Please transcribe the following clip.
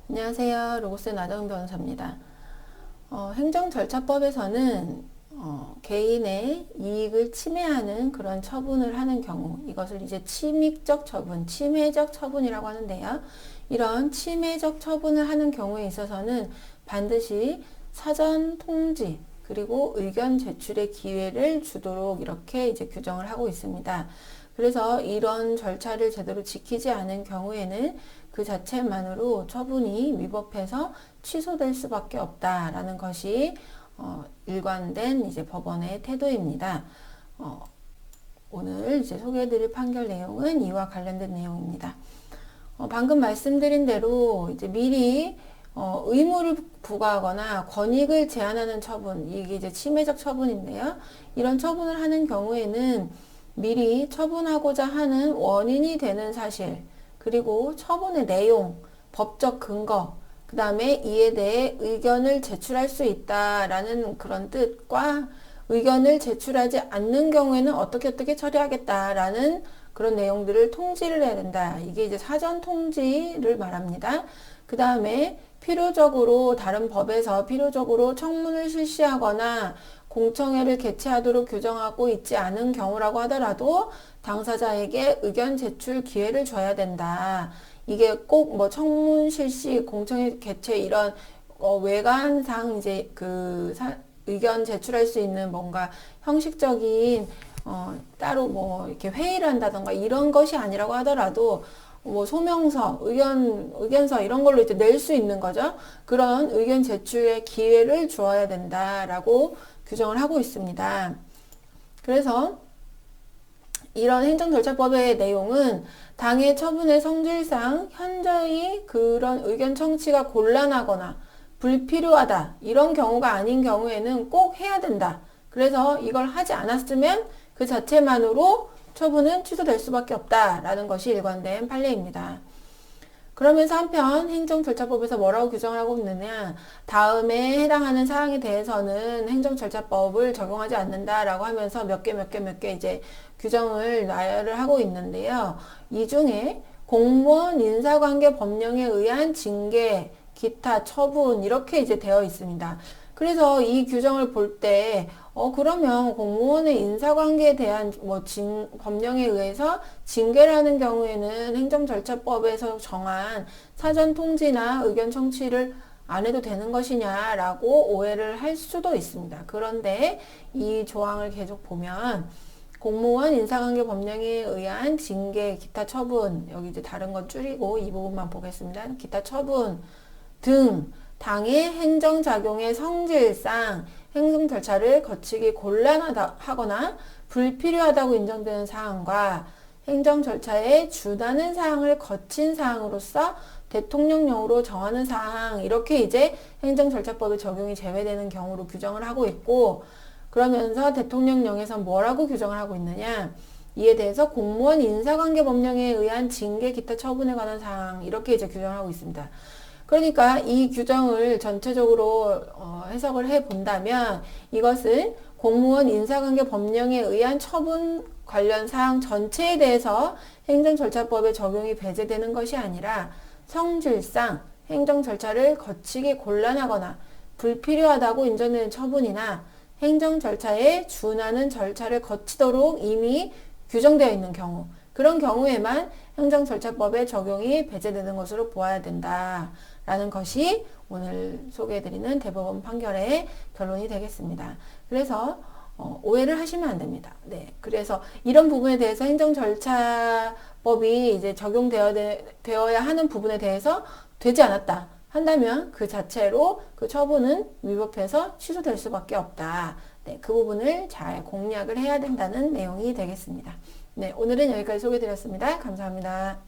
안녕하세요. 로고스의 나정은 변호사입니다. 행정절차법에서는 개인의 이익을 침해하는 그런 처분을 하는 경우, 이것을 이제 침익적 처분, 침해적 처분이라고 하는데요. 이런 침해적 처분을 하는 경우에 있어서는 반드시 사전 통지, 그리고 의견 제출의 기회를 주도록 이렇게 이제 규정을 하고 있습니다. 그래서 이런 절차를 제대로 지키지 않은 경우에는 그 자체만으로 처분이 위법해서 취소될 수밖에 없다라는 것이 일관된 이제 법원의 태도입니다. 오늘 이제 소개해드릴 판결 내용은 이와 관련된 내용입니다. 방금 말씀드린 대로 이제 미리 의무를 부과하거나 권익을 제한하는 처분, 이게 이제 침해적 처분인데요. 이런 처분을 하는 경우에는 미리 처분하고자 하는 원인이 되는 사실, 그리고 처분의 내용, 법적 근거, 그 다음에 이에 대해 의견을 제출할 수 있다라는 그런 뜻과 의견을 제출하지 않는 경우에는 어떻게 처리하겠다라는 그런 내용들을 통지를 해야 된다. 이게 이제 사전 통지를 말합니다. 그 다음에 필요적으로 다른 법에서 필요적으로 청문을 실시하거나 공청회를 개최하도록 규정하고 있지 않은 경우라고 하더라도 당사자에게 의견 제출 기회를 줘야 된다. 이게 꼭 뭐 청문 실시, 공청회 개최 이런 외관상 이제 의견 제출할 수 있는 뭔가 형식적인 따로 뭐 이렇게 회의를 한다던가 이런 것이 아니라고 하더라도 뭐 소명서, 의견서 이런 걸로 이제 낼 수 있는 거죠. 그런 의견 제출의 기회를 주어야 된다라고 규정을 하고 있습니다. 그래서 이런 행정절차법의 내용은 당의 처분의 성질상 현저히 그런 의견 청취가 곤란하거나 불필요하다 이런 경우가 아닌 경우에는 꼭 해야 된다. 그래서 이걸 하지 않았으면 그 자체만으로 처분은 취소될 수밖에 없다라는 것이 일관된 판례입니다. 그러면서 한편 행정절차법에서 뭐라고 규정을 하고 있느냐, 다음에 해당하는 사항에 대해서는 행정절차법을 적용하지 않는다라고 하면서 몇 개 이제 규정을 나열을 하고 있는데요. 이 중에 공무원 인사관계 법령에 의한 징계, 기타 처분 이렇게 이제 되어 있습니다. 그래서 이 규정을 볼 때 그러면 공무원의 인사관계에 대한 법령에 의해서 징계를 하는 경우에는 행정절차법에서 정한 사전 통지나 의견 청취를 안 해도 되는 것이냐라고 오해를 할 수도 있습니다. 그런데 이 조항을 계속 보면 공무원 인사관계 법령에 의한 징계, 기타 처분, 여기 이제 다른 건 줄이고 이 부분만 보겠습니다. 기타 처분 등 당의 행정작용의 성질상 행정 절차를 거치기 곤란하거나 불필요하다고 인정되는 사항과 행정 절차에 준하는 사항을 거친 사항으로서 대통령령으로 정하는 사항, 이렇게 이제 행정절차법의 적용이 제외되는 경우로 규정을 하고 있고, 그러면서 대통령령에서 뭐라고 규정을 하고 있느냐, 이에 대해서 공무원 인사관계 법령에 의한 징계 기타 처분에 관한 사항, 이렇게 이제 규정을 하고 있습니다. 그러니까 이 규정을 전체적으로 해석을 해 본다면 이것은 공무원 인사관계 법령에 의한 처분 관련 사항 전체에 대해서 행정절차법에 적용이 배제되는 것이 아니라 성질상 행정 절차를 거치기 곤란하거나 불필요하다고 인정되는 처분이나 행정 절차에 준하는 절차를 거치도록 이미 규정되어 있는 경우, 그런 경우에만 행정절차법의 적용이 배제되는 것으로 보아야 된다라는 것이 오늘 소개해드리는 대법원 판결의 결론이 되겠습니다. 그래서 오해를 하시면 안 됩니다. 네, 그래서 이런 부분에 대해서 행정절차법이 이제 적용되어야 하는 부분에 대해서 되지 않았다 한다면 그 자체로 그 처분은 위법해서 취소될 수밖에 없다. 네, 그 부분을 잘 공략을 해야 된다는 내용이 되겠습니다. 네, 오늘은 여기까지 소개해드렸습니다. 감사합니다.